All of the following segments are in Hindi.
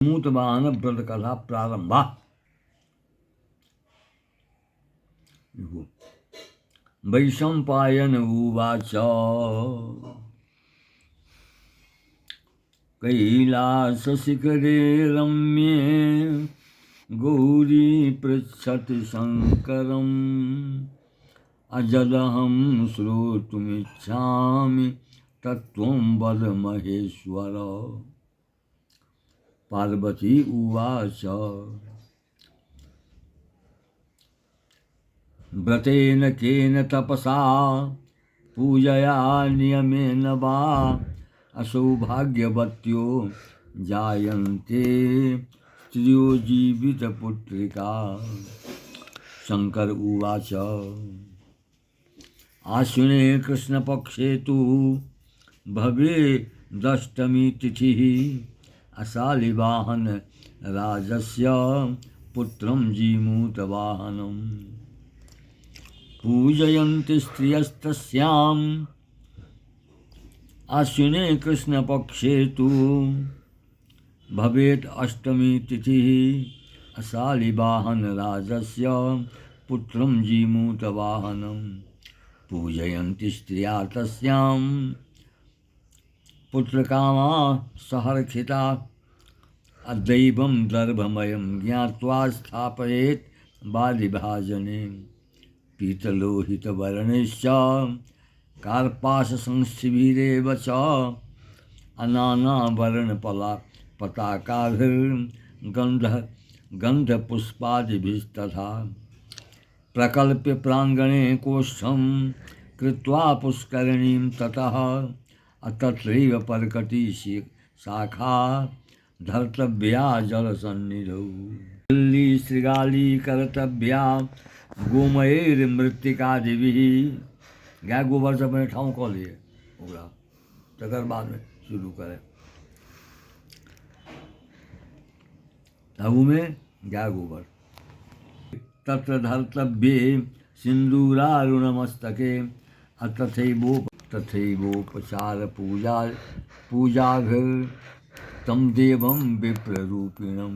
मूतवाहन व्रत कथा प्रारंभा। वैशंपायन उवाच कैलासशिखरे रम्ये गौरी पृच्छति शङ्करम् अजदहं श्रोतुमिच्छामि तत्त्वं वद महेश्वर। पार्वती उवाच व्रतेन केन तपसा पूजया नियमेन वा असौभाग्यवत्यो जायन्ते स्त्रियो जीवितपुत्रिका। शंकर उवाच आश्विने कृष्णपक्षे तु भवेदष्टमी तिथिः अशालिवाहन राजस्य पुत्रं जीमूतवाहनम् पूजयन्ति स्त्रियस्तस्याम् आश्विने कृष्णपक्षे तु भवेत् अष्टमी तिथिः अशालिवाहन राजस्य पुत्रं जीमूतवाहनम् पूजयन्ति स्त्रिया तस्याम् पुत्रकामा सहर्षिता अदैवं दर्भमयं ज्ञात्वा स्थापयेत् बालिभाजने पीतलोहितवर्णश्च कार्पाससंस्थिभिरेव च अनानावर्णपला गन्धपुष्पादिभिस्तथा प्रकल्प्य प्राङ्गणे कोष्ठं कृत्वा पुष्करिणीं ततः तत्रैव पर्कटी शाखा धर्तव्या जलसन्निधौ। दिल्ली श्रृगाली कर्तव्या गोमयेर्मृत्तिकादिभिः। गाय गोबर से अपने ठाव कह लिए ओकरा तकर बाद में शुरू करें। तहु में गाय गोबर तत्र धर्तव्ये सिंदूरारुणमस्तके तथैवोपचार पूजाभिर्तं देवं विप्ररूपिणं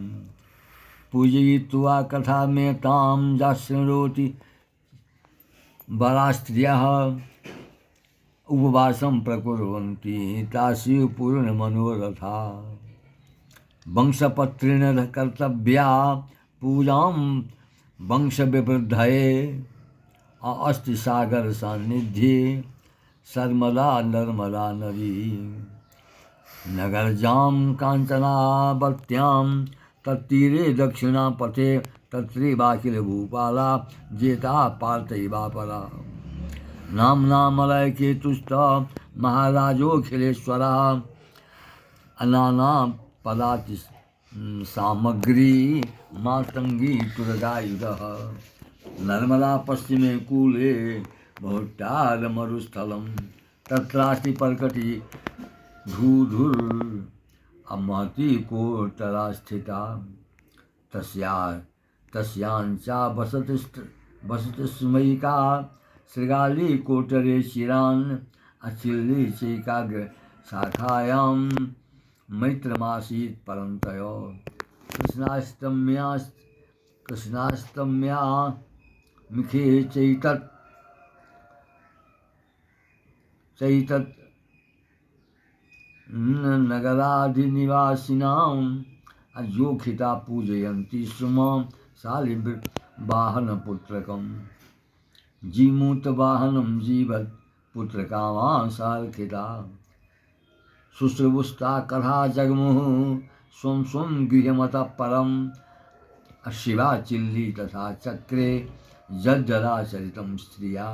पूजयित्वा कथामेतां जाशृणोति वरास्त्रियः उपवासं प्रकुर्वन्ति तासु पूर्णमनोरथा। वंशपत्रेण कर्तव्या पूजां वंशविवृद्धये अस्ति सागर सान्निध्ये सर्मदा नर्मदा नदी। नगरजां काञ्चनावत्यां तत्तीरे दक्षिणापथे तत्रैवाखिल भूपाला जेता पार्थैवापरा। नाम्ना मलयकेतुस्त महाराजोऽखिलेश्वरः अनाना पदाति सामग्री मातंगी तुरगायुधः। नर्मदा पश्चिमे कूले बहुट्टारमरुस्थलं तत्रास्ति पर्कटी धूधुर् अमहती कोटरा स्थिता। तस्यांचा वसति स्मयिका श्रृगाली कोटरे चिरान् अचिल्ली चैकाग्र शाखायां मैत्रमासीत् परन्तयो। कृष्णाष्टम्या मुखे चैतत् नगराधिनिवासिनाम् अजोखिता पूजयन्ति स्म शालिवाहनपुत्रकम् जीमूतवाहनं जीवत् पुत्रकामा सार्खिता। शुश्रूषुस्ता कथा जगमुः स्वं स्वं गृहमतः परम् शिवा चिल्ली तथा चक्रे जज्जलाचरितं स्त्रिया।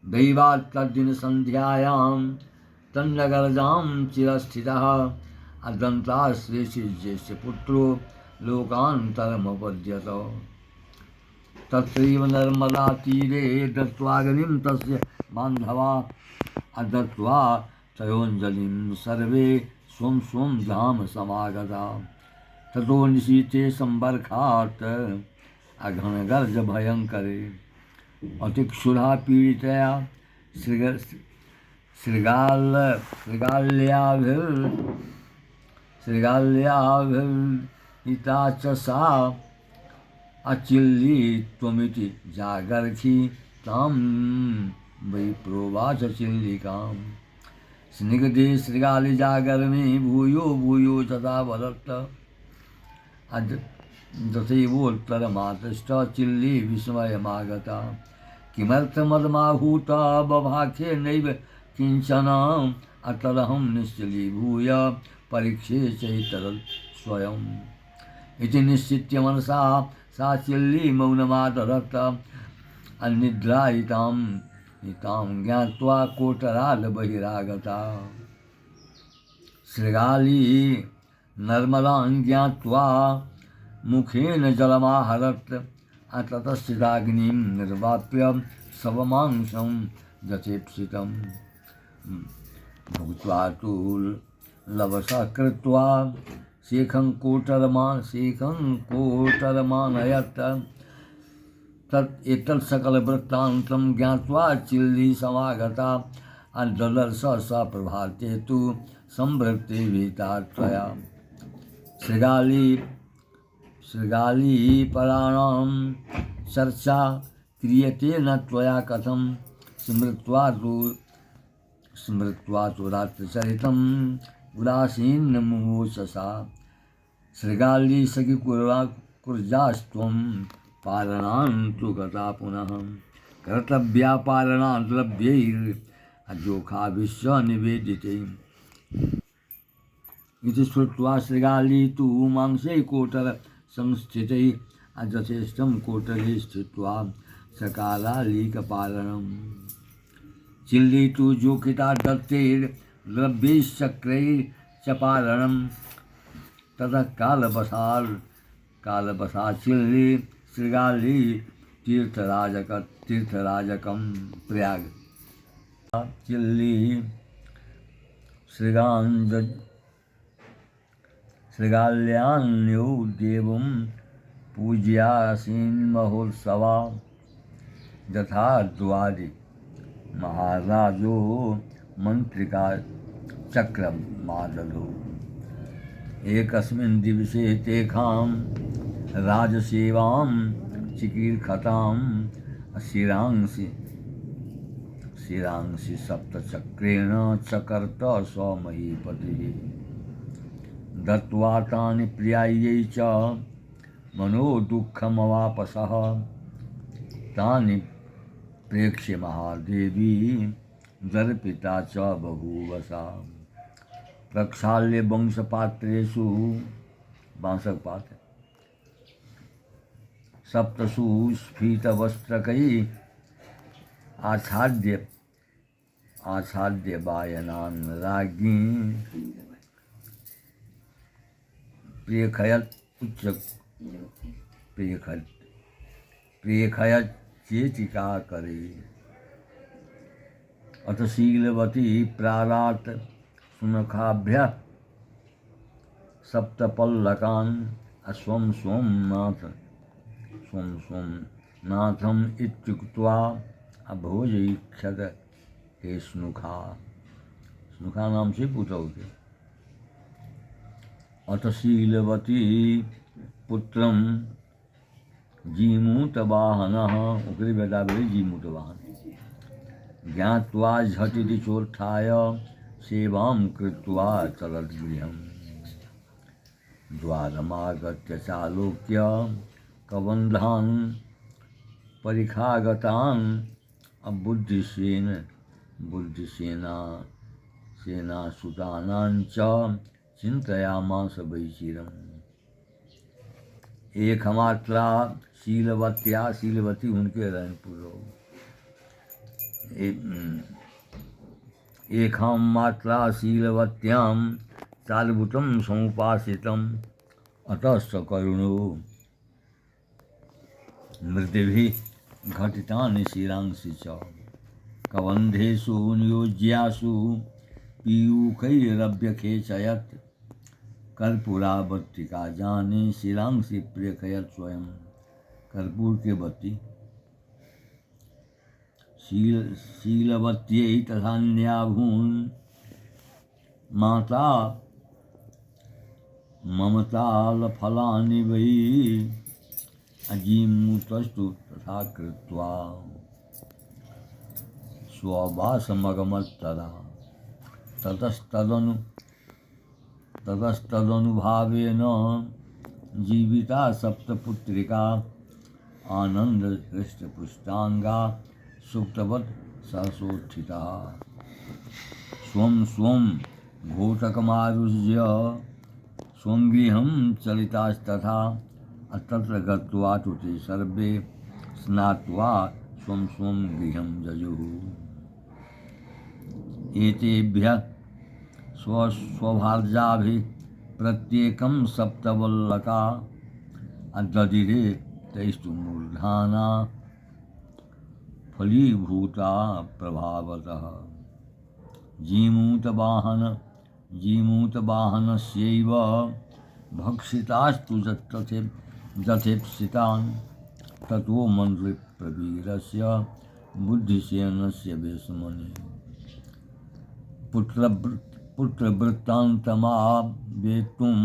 दैवात् तद्दिनसन्ध्यायां तन्नगरजां चिरस्थितः अदन्ताश्रेष्ठज्येष्ठ पुत्रो लोकान्तरमपद्यत। तत्रैव नर्मदातीरे दत्त्वाग्निं तस्य बान्धवा अदत्त्वा तयोञ्जलिं सर्वे स्वं स्वं धाम समागता। ततो निशीथे संबर्खात् अघनगर्जभयङ्करे अतिक्षुधा पीडितया शृगाल्याभिर् श्रृगाल्याभिर्हिता च सा अचिल्ली त्वमिति जागर्षि तां वै प्रोवाच चिल्लिकाम् स्निग्धे श्रृगाले जागरणे भूयो भूयो तथा वदत्त तथैवोत्तरमातश्च चिल्ली विस्मयमागता किमर्थमदमाहूता बभाखे नैव किञ्चन अतरहं निश्चलीभूय परीक्षे चैतरत् स्वयम् इति निश्चित्य मनसा सा चिल्ली मौनमादरत् अनिद्रायितां ज्ञात्वा कोटरात् बहिरागता श्रृगाली नर्मदां ज्ञात्वा मुखेन जलमाहरत् ततस्थिताग्निं निर्वाप्य शवमांसं दचेप्सितं भुक्त्वा तु लवसा कृत्वा शेखं कोटरमानयत् एतत् सकलवृत्तान्तं ज्ञात्वा चिल्ली समागता ददर्श स प्रभाते तु संवृत्ते भीता त्वया श्रृगाली पराणां चर्चा क्रियते न त्वया कथं स्मृत्वा तु रात्रचरितम् उदासीनमुवोचसा श्रृगाली सखि कुर्जास्त्वं पालनान्तु गता पुनः कर्तव्या पालनाद्रव्यैर्जोखाभिश्च निवेदिते इति श्रुत्वा श्रृगाली तु मांसे कोटर संस्थिते अजथेष्टं कोटरे स्थित्वा सकालालीकपालनम् चिल्ली तु जोखिता दत्तैर्द्रव्यैश्चक्रैश्च पालनम् ततः कालवशा चिल्ली श्रृगाली तीर्थराजकं प्रयाग चिल्ली श्रृगाल्यान्यो देवं पूज्यासीन्महोत्सवा यथा द्वारि महाराजो मन्त्रिका चक्रमादधो एकस्मिन् दिवसे तेषां राजसेवां चिकीर्षतां शिरांसि सप्तचक्रेण चकर्त स्वमहीपतिः दत्त्वा तानि प्रियायै च मनोदुःखमवापसः तानि प्रेक्ष्य महादेवी दर्पिता च बभूवसा प्रक्षाल्य वंशपात्रेषु बांसकपात्र सप्तसु स्फीतवस्त्रकैः आच्छाद्य वायनान् राज्ञी प्रेखयत् चेतिकाकरे अथ शीलवती प्रारात् सुनखाभ्यः सप्तपल्लकान् स्वं नाथम् इत्युक्त्वा अभोजयिष्यत हे स्नुखा नाम से पुत्र होते अथ शीलवती पुत्रं जीमूतवाहनः उकरी बेटा बोले जीमूतवाहन ज्ञात्वा झटिति चोत्थाय सेवां कृत्वा चलद्गृहम् द्वारमागत्य चालोक्य कबन्धान् परिखागतान् बुद्धिसेनासुतानां च चिन्तयामास वैचिरम् एकमात्रा शीलवती उनके रैनपुर एकं मात्रा शीलवत्यां चालभूतं समुपासितम् अतः सकरुणो मृतिभिः घटितानि शिरांसि च कबन्धेषु नियोज्यासु पीयूखैरभ्यखेचयत् कर्पूरावर्तिका जाने शिरांसि प्रेखयत् स्वयं कर्पूर के बत्ती शीलवत्यै तथान्याभून् माता ममतालफलानि वै अजीमुतस्तु तथा कृत्वा स्ववासमगमत्तदा ततस्तदनुभावेन जीविता सप्तपुत्रिका आनन्दहृष्टपुष्टाङ्गा सुप्तवत् सहसोत्थिता स्वं स्वं घोटकमारुह्य स्वं गृहं चलितास्तथा तत्र गत्वा तु ते सर्वे स्नात्वा स्वं स्वं गृहं जजुः एतेभ्यः स्वभार्याभिः प्रत्येकं सप्तवल्लका ददिरे तैस्तु मूर्धाना फलीभूता प्रभावतः जीमूतवाहनस्यैव भक्षितास्तु जथेप्सितान् ततो मन्त्रिप्रवीरस्य बुद्धिसेनस्य वेश्मनि पुत्रवृत्तान्तमावेत्तुं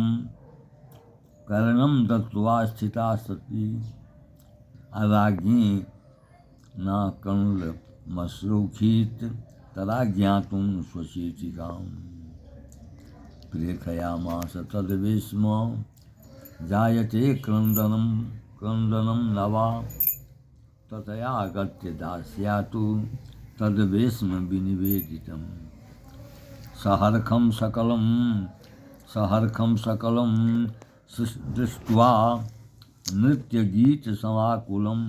करणं दत्त्वा स्थिता सती राज्ञी न कण्डमश्रौखीत् तदा ज्ञातुं स्वशीतिकाम् प्रेखयामास तद्वेश्म जायते क्रन्दनं न वा ततयागत्य दास्यातु तद्वेश्म विनिवेदितम् सहर्खं सकलं दृष्ट्वा नृत्यगीतसमाकुलम्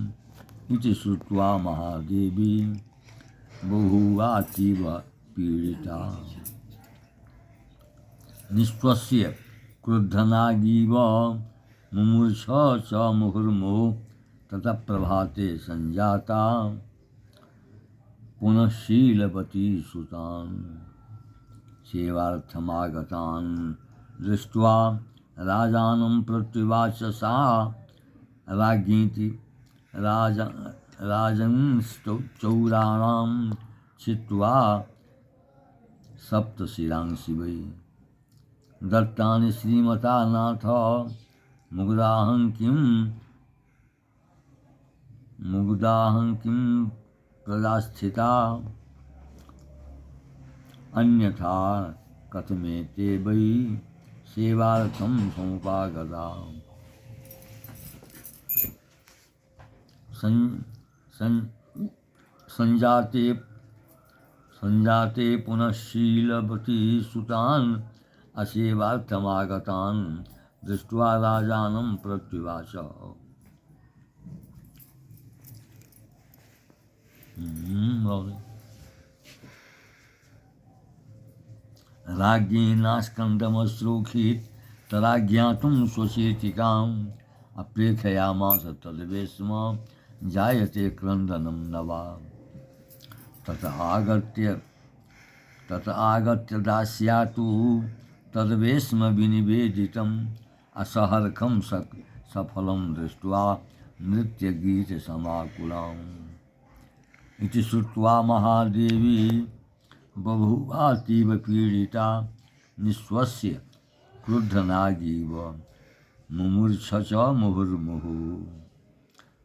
इति श्रुत्वा महादेवी बहुवातीव पीडिता निःश्वस्य क्रुद्धनागीव मुमूर्छ च मुहुर्मुहुः ततः प्रभाते संजाता पुनः शीलवती सुतान् सेवार्थमागतान् दृष्ट्वा राजानं प्रत्युवाच सा राज्ञीति राजंश्चौराणां छित्त्वा सप्तशिरांसि वै दत्तानि श्रीमता नाथ मुग्धाहं किं प्रदास्थिता अन्यथा कथमेते वै सेवार्थं समुपागता संजाते पुनः शीलवती सुतान् असेवार्थमागतान् दृष्ट्वा राजानं प्रत्युवाच राज्ञी नास्कन्दमश्रूखीत् तदा ज्ञातुं स्वशीतिकाम् अप्रेक्षयामास तद्वेश्म जायते क्रन्दनं न वा तत आगत्य दास्यातु तद्वेश्म विनिवेदितम् असहर्खं सफलं दृष्ट्वा नृत्यगीतसमाकुलाम् इति श्रुत्वा महादेवी बभूवातीव पीडिता निःश्वस्य क्रुद्धनागीव मुमूर्छ च मुहुर्मुहुः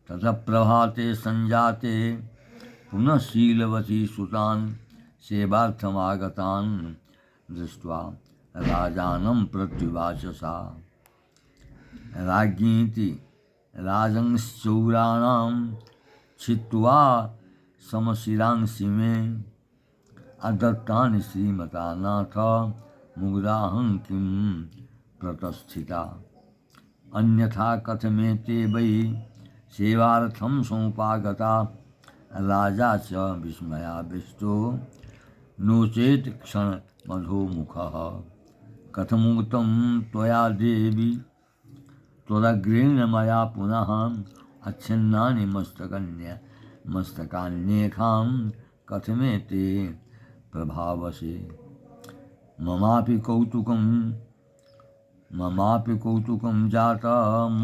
ततः प्रभाते संजाते पुनः शीलवती सुतान् सेवार्थमागतान् दृष्ट्वा राजानं प्रत्युवाच सा राज्ञीति राजंश्चौराणां छित्त्वा समशिरांसि मे अदत्तानि श्रीमता नाथ मुग्धाहं किं प्रतस्थिता अन्यथा कथमेते वै सेवार्थं समुपागता राजा च विस्मयाविष्टो नो चेत् क्षणमधोमुखः कथमुक्तं त्वया देवी त्वदग्रेण मया पुनः अच्छिन्नानि मस्तकान्येखां कथमेते प्रभावसे ममापि कौतुकं जातं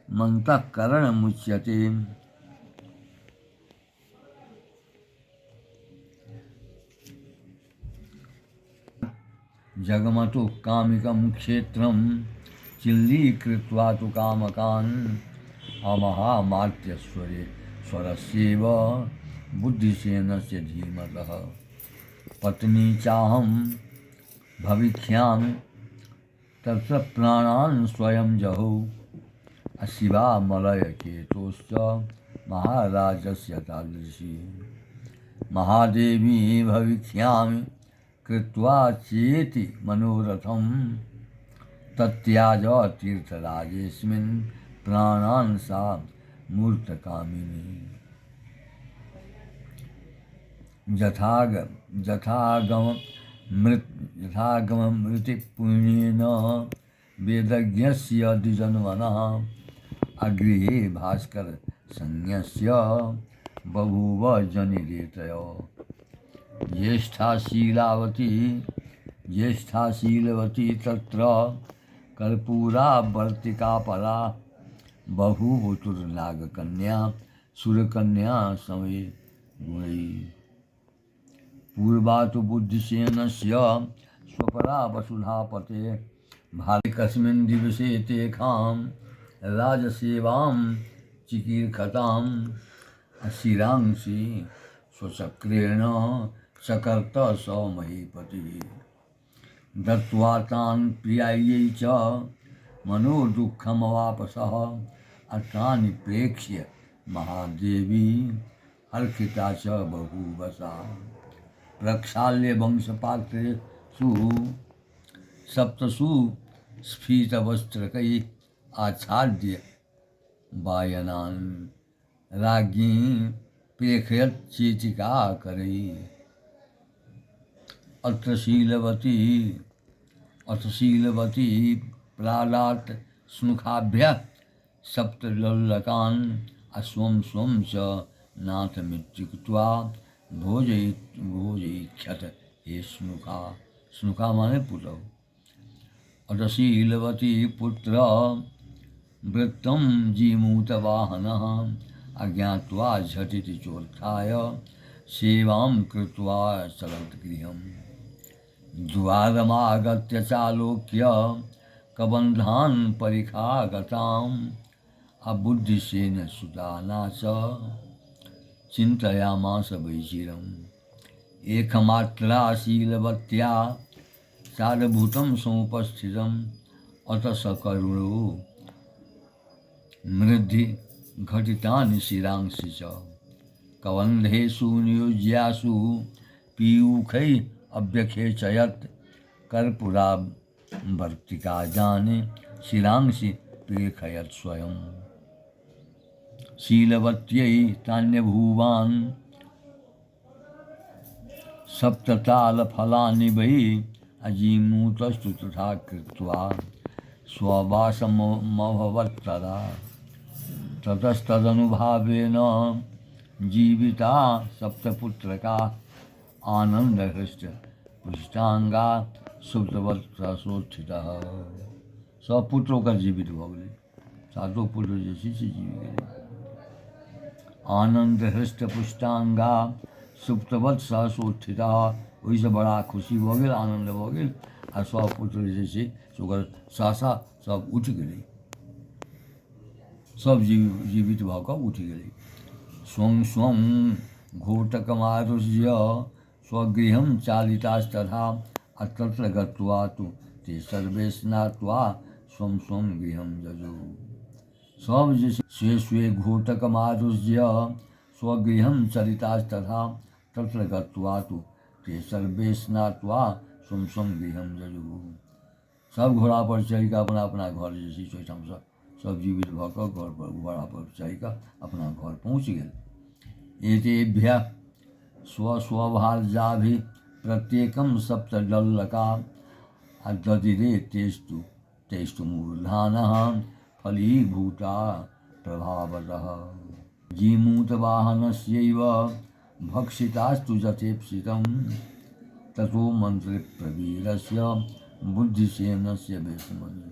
मन्तःकरणमुच्यते जगमतु कामिकं क्षेत्रं चिल्लीकृत्वा तु कामकान् अमहामात्यस्वरे स्वरस्यैव बुद्धिसेनस्य धीमतः पत्नी चाहं भविष्यामि तत्र प्राणान् स्वयं जहौ शिवा मलयकेतोश्च महाराजस्य तादृशी महादेवी भविष्यामि कृत्वा चेति मनोरथं तत्याज तीर्थराजेस्मिन् प्राणान् सा मूर्तकामिनी यथागममृतिपुण्येन वेदज्ञस्य द्विजन्मनः अगृहे भास्करसंज्ञस्य बभूव जनिरेतयो ज्येष्ठा शीलवती तत्र कर्पूरावर्तिका परा बहुवतुर्नागकन्या सुरकन्या समे गुणैः पूर्वा तु बुद्धिसेनस्य स्वपरा वसुधापते भालिकस्मिन् दिवसे तेषां राजसेवां चिकीर्षतां शिरांसि स्वचक्रेण चकर्त स महीपतिः दत्त्वा तान् प्रियायै च मनोदुःखमवापसः अत्राणि प्रेक्ष्य महादेवी हर्षिता च बभूवसा प्रक्षाल्य वंशपात्रेषु सप्तसु स्फीतवस्त्रकैः आच्छाद्य वायनान् राज्ञी प्रेषयत् चेचिकाकरैः अथ शीलवती प्रालात् स्नुखाभ्यः सप्तलोलकान् स्वं स्वं च नाथमित्युक्त्वा भोजयिष्यत हे स्नुखा स्नुखा माने पुत्रौ अथ शीलवती पुत्र वृत्तं जीमूतवाहनः अज्ञात्वा झटिति चोत्थाय सेवां कृत्वा चलत् गृहं द्वारमागत्य चालोक्य कबन्धान् परिखागताम् अबुद्धिसेनसुता च चिन्तयामास वैचिरम् एकमात्रा शीलवत्या सारभूतं समुपस्थितम् अथ सकरुणो मृद्धि घटितानि शिरांसि च कबन्धेषु नियोज्यासु पीयूखैः अभ्यखेचयत् कर्पूरावर्तिकाजानि शिरांसि प्रेषयत् स्वयं शीलवत्यै तान्यभूवान् सप्ततालफलानि वै अजीमूतस्तु तथा कृत्वा स्ववासमभवत्तदा ततस्तदनुभावेन जीविता सप्तपुत्रका आनन्दहृष्टपुष्टांगा सुप्तवत्सोत्थितः सब पुत्रों का जीवित भऽ गेलै सातों पुत्र जे छै से जीव गेलै आनंद हृष्ट पुष्टांगा सुप्तवत सहसोत्थिता ओहिसँ बड़ा खुशी भऽ गेल आनन्द भऽ गेल आ सब पुत्र जे छै से ओकर सहसा सब उठि गेलै सब जीवित भऽ कऽ उठि गेलै स्वं स्वं घोटकमारुह्य स्वगृहं चालितास्तथा तत्र गत्वा तु ते सर्वे स्नात्वा स्वं स्वं गृहं जजौ सब जे स्वे स्वे घोटकमारुह्य स्वगृहं चलितास्तथा तत्र गत्वा तु ते सर्वे स्नात्वा स्वं स्वं गृहं जजौ सब घोड़ा पर चढ़ि कऽ अपना अपना घर जे छै से ओहिठाम सब जीवित भऽ कऽ घर पर घोड़ा पर चढ़ि कऽ अपना घर पहुँच गेल एतेभ्यः स्वस्वभार्याभिः प्रत्येकं सप्तलोलका ददिरे तेस्तु मूर्धानः फलीभूता प्रभावतः जीमूतवाहनस्यैव भक्षितास्तु यथेप्सितं ततो मन्त्रिप्रवीरस्य बुद्धिसेनस्य वेशमणि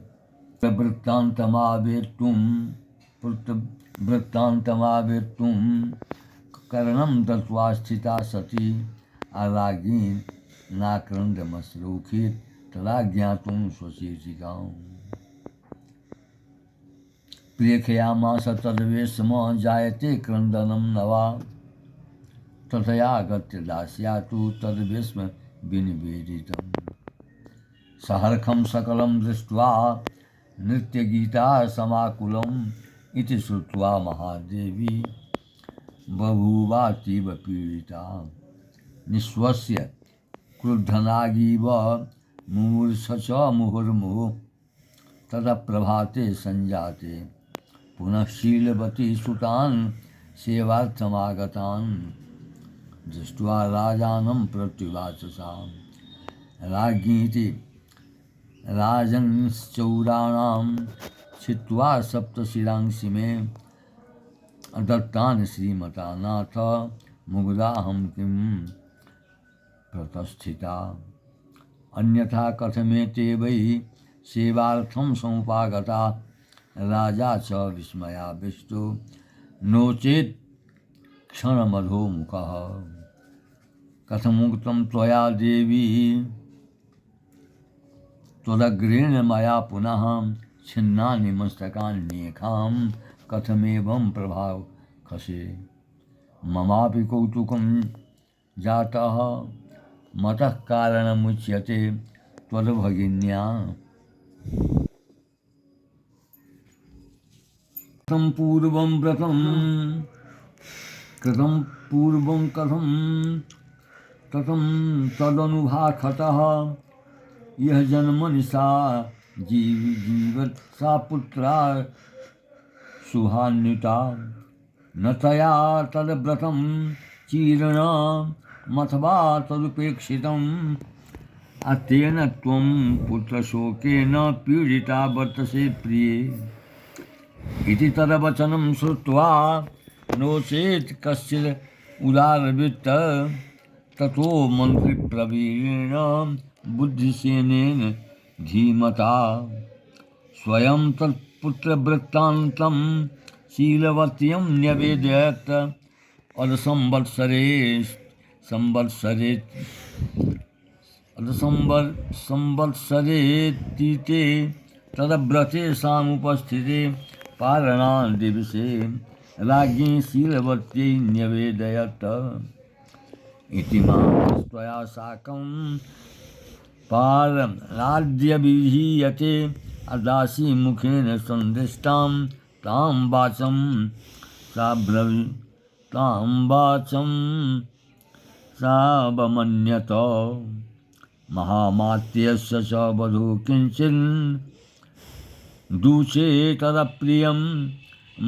वृत्तान्तमावेत्तुं कर्णं दत्त्वा स्थिता सती राज्ञी नाक्रन्दमश्लोकित तदा ज्ञातुं स्वशीर्षिकाम्। प्रेक्षयामास तद्वेषम जायते क्रन्दनं न वा तथयागत्य दास्यातु तद्वेश्म विनिवेदितम्। सहर्खं सकलं दृष्ट्वा नृत्यगीता समाकुलम् इति श्रुत्वा महादेवी बभूवातीव पीडिता। निःश्वस्य क्रुद्धनागीव मुमूर्छ च मुहुर्मुहुः। तदा प्रभाते संजाते पुनः शीलवती सुतान् सेवार्थमागतान् दृष्ट्वा राजानं प्रत्युवाच सा। राज्ञीति राजंश्चौराणां छित्त्वा सप्तशिरांसि मे दत्तान् श्रीमता नाथ मुग्धाहं किं प्रतिष्ठिता। अन्यथा कथमेते वै सेवार्थं समुपागता। राजा च विस्मयाविष्टो नो चेत् क्षणमधोमुखः। कथमुक्तं त्वया देवी त्वदग्रेण मया पुनः छिन्नानि मस्तकान्येकां कथमेवं प्रभावखसे। ममापि कौतुकं जातः मतः कारणमुच्यते त्वद्भगिन्या। कथं पूर्वं व्रतं कृतं पूर्वं कथं ततं तदनुभाखतः। यह जन्मनि सा जीवत् सा पुत्रा शुभान्विता। न तया तद्व्रतं चीर्णमथवा तदुपेक्षितम्। अतेन त्वं पुत्रशोकेन पीडिता वर्तसे प्रिये। इति तद्वचनं श्रुत्वा नो चेत् कश्चित् उदारवित्त ततो मन्त्रिप्रवीरेण बुद्धिसेनेन धीमता स्वयं तत्पुत्रवृत्तान्तं शीलवत्यं न्यवेदयत्। संवत्सरेतीते तद्व्रते सामुपस्थिते पारणान् दिवसे राज्ञी शीलवत्यै न्यवेदयत्। इति मां साकं पारणाद्यभिधीयते। अदासी मुखेन सन्दिष्टां तां वाचं सावमन्यत। महामात्यस्य च वधू किञ्चिन् दूचे तदप्रियं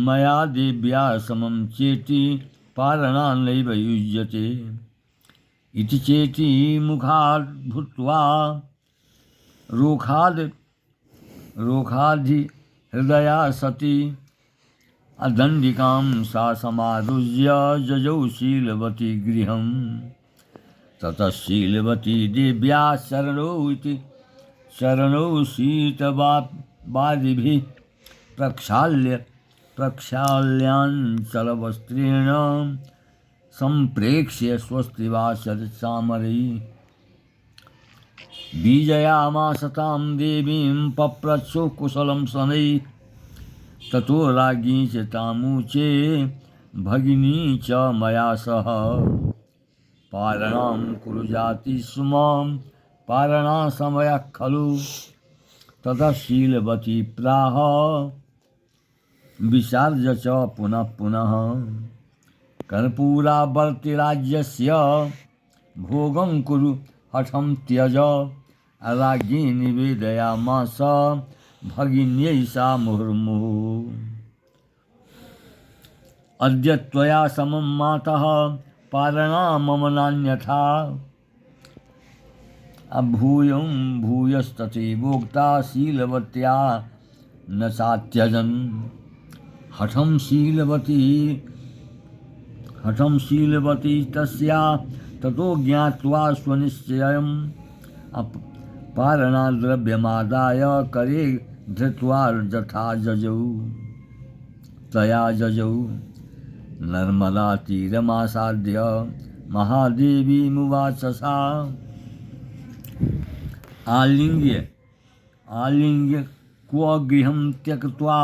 मया देव्या समं चेति पारणान्नैव युज्यते। इति चेति मुखाद् भूत्वा रोखाधि हृदया सती अदण्डिकां सा समारुह्य जजौ शीलवती गृहं। ततः शीलवती देव्या शरणौ शीतवादिभिः प्रक्षाल्याञ्चलवस्त्रेण सम्प्रेक्ष्य स्वस्तिवासरसामरी। बीजयामास तां देवीं पप्रच्छो कुशलं शनैः। ततो राज्ञी च तामुचे भगिनी च मया सह। पारणां कुरु जाति सुमां पारणासमयः खलु। ततः शीलवती प्राह विचार्य च पुनः पुनः। कर्पूरावर्तिराज्यस्य भोगं कुरु हठं त्यज। राज्ञी निवेदयामास भगिन्यै सा मुहुर्मुहुः। अद्य त्वया समं मातः पारणा मम नान्यथा। अभूयं भूयस्तथैवोक्ता शीलवत्या न चात्यजन्। हठं शीलवती तस्या ततो ज्ञात्वा स्वनिश्चयं। पारणाद्रव्यमादाय करे धृत्वा यथा जजौ तया जजौ। नर्मदातीरमासाद्य महादेवीमुवाच सा। आलिंग्य आलिंग्य क्व गृहं त्यक्त्वा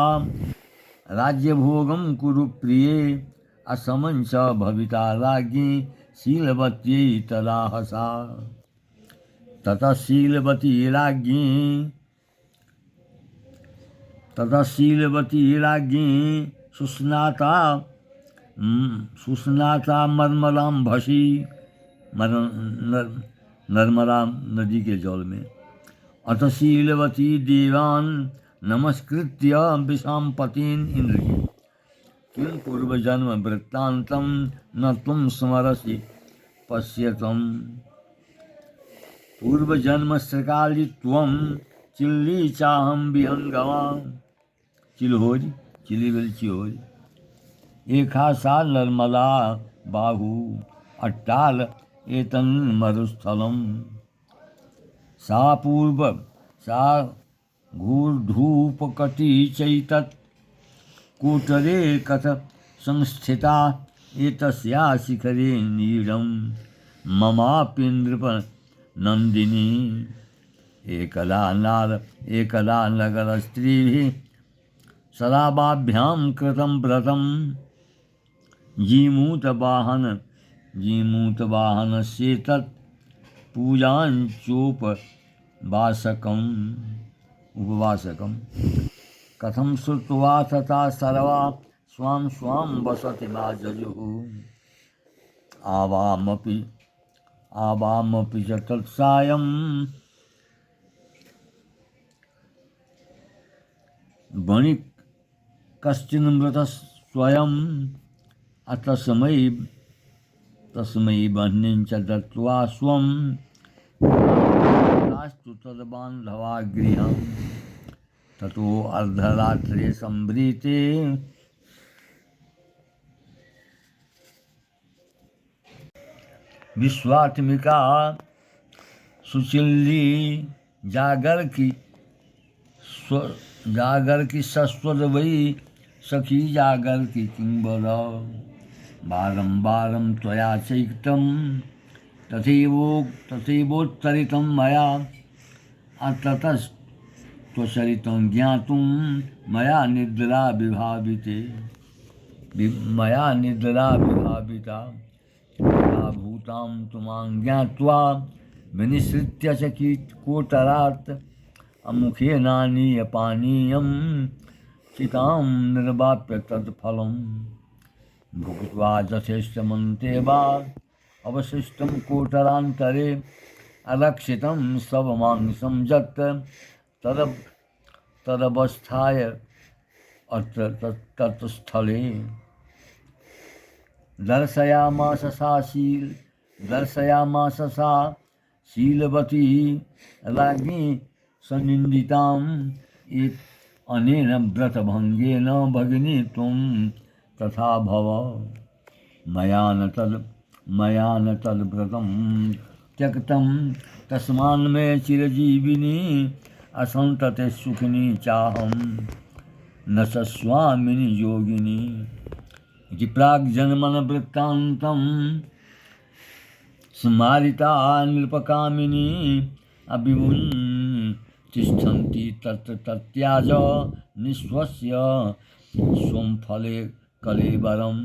राज्यभोगं कुरु प्रिये असमं च भविता राज्ञी शीलवत्यै तदाहसा ततः शीलवती राज्ञी सुस्नाता मर्मराम्भसी नर्मदा नदी के जल में अथ शीलवती देवान नमस्कृत्य विषाम्पतीन इंद्र की किं पूर्वजन्म वृत्तांतम न तुम स्मरसि पश्यतम पूर्वजन्म सकाली त्वं चिल्ली चाहम विहंगमा चिल्होज चिली बेल चिहोज एका सा नर्मदा बाहु अट्टाल एतन मरुस्थलम सा घूर्धूपकटी चैतत् कूटरे कथ संस्थिता एतस्या शिखरे नीडं ममापीन्द्रप नंदिनी एकदा नगरस्त्रीभिः शराबाभ्यां कृतं व्रतं जीमूतवाहनस्येतत् उपवासकं कथं श्रुत्वा तथा सर्वा स्वां स्वां वसति मा जजुः आवामपि च तत्सायं वणिक् कश्चिन् मृतः स्वयं तस्मै बह्निं च दत्त्वा स्वं रास्तु तद्बान्धवा गृहं ततो अर्धरात्रे संभृते विश्वात्मिका सुचिल्ली जागर की सस्वद वही सखी जागर की किंबर बारंबारं त्वया चैक्तं तथैवोत्तरितं मया ततस्त्वचरितं ज्ञातुं मया निद्रा विभाविता भूतां तुमां ज्ञात्वा विनिसृत्य च कोटरात् अमुखेनानीय पानीयं चितां निर्वाप्य तत्फलं भुक्त्वा यथेष्टमन्ते वा अवशिष्टं कोटरान्तरे अलक्षितं शवमांसं यत् तदवस्थाय तत्स्थले दर्शयामास सा शीलवती राज्ञी सनिन्दितां अनेन व्रतभङ्गेन भगिनी त्वं तथा भव मया न तद्व्रतं त्यक्तं तस्मान्मे चिरजीविनी असन्तते सुखिनी चाहं न स स्वामिनी योगिनी इति प्राग्जन्मनवृत्तान्तं स्मारिता नृपकामिनी तिष्ठन्ति तत्र तत्याज निःश्वस्य स्वं फले कलेवरं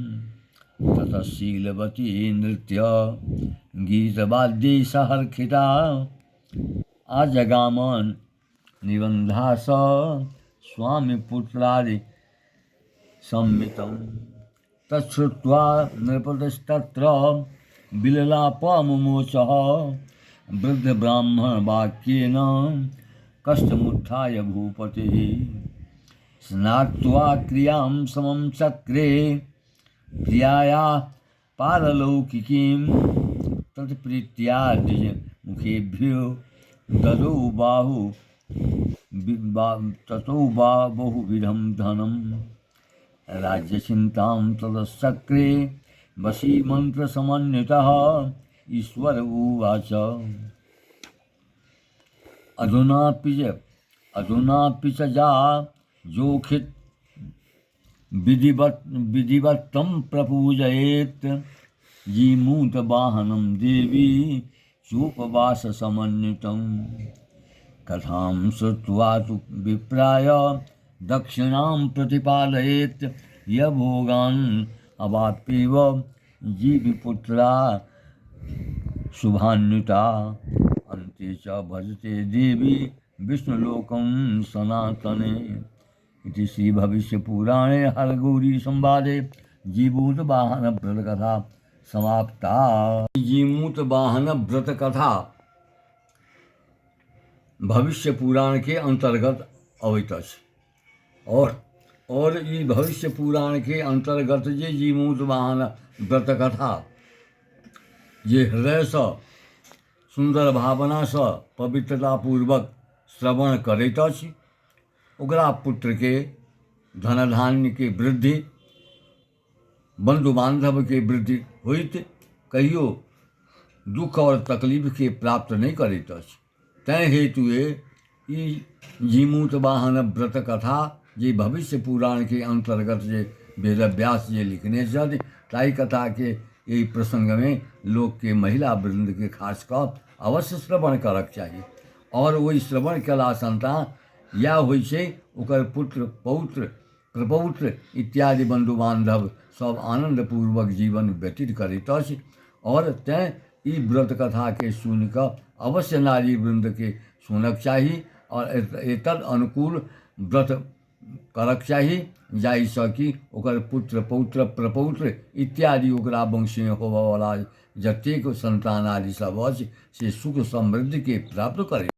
ततः शीलवती नृत्य गीतवाद्यै सहर्षिता आजगाम निबन्धास स्वामिपुत्रादि संमितं तच्छ्रुत्वा नृपतिस्तत्र विललापमुमोचः वृद्धब्राह्मणवाक्येन कष्टमुत्थाय भूपतिः स्नात्वा क्रियां समं चक्रे प्रियाया पारलौकिकीं तत्प्रीत्या मुखेभ्यो ददौ ततो बहुविधं धनं राज्यचिन्तां ततश्चक्रे वशी मन्त्रसमन्वितः ईश्वर उवाच अधुनापि च जा जोखित विधिवत्तं प्रपूजयेत् जीमूतवाहनं देवी चोपवाससमन्वितं कथां श्रुत्वा तु विप्राय दक्षिणां प्रतिपालयेत् यभोगान् अवाप्येव जीविपुत्रा शुभान्विता अन्ते च भजते देवी विष्णुलोकं सनातने। इति श्री भविष्य पुराणे हरगौरी संवादे जीमूत वाहन व्रत कथा समाप्ता। जीमूत वाहन व्रत कथा भविष्य पुराण के अंतर्गत अवैत और ई भविष्य पुराण के अंतर्गत जे जीमूत वाहन व्रत कथा जे हृदय से सुंदर भावना से पवित्रता पूर्वक श्रवण करैत अछि ओकरा पुत्र के धन धान्य के वृद्धि बंधु बांधव के वृद्धि होइत कहियो दुख और तकलीफ के प्राप्त नहीं करैत अछि। तै हेतुए ई जीमूत वाहन व्रत कथा जे भविष्य पुराण के अंतर्गत जे वेदव्यास जे लिखने छथि ताई कथा के यही प्रसंग में लोक के महिला वृंद के खास कर अवश्य श्रवण करक चाहिए और वही श्रवण कला संतान या होइ छै ओकर पुत्र पौत्र प्रपौत्र इत्यादि बंधु बांधव सब आनंदपूर्वक जीवन व्यतीत करैत अछि और तैं ई व्रत कथा के सुनि कऽ अवश्य नारी वृंद के सुनक चाही और एतद अनुकूल व्रत करक चाही जाहिसँ कि ओकर पुत्र पौत्र प्रपौत्र इत्यादि ओकरा वंश में होबयवला जतेक संतान आदि सब अछि से सुख समृद्धि के प्राप्त करे।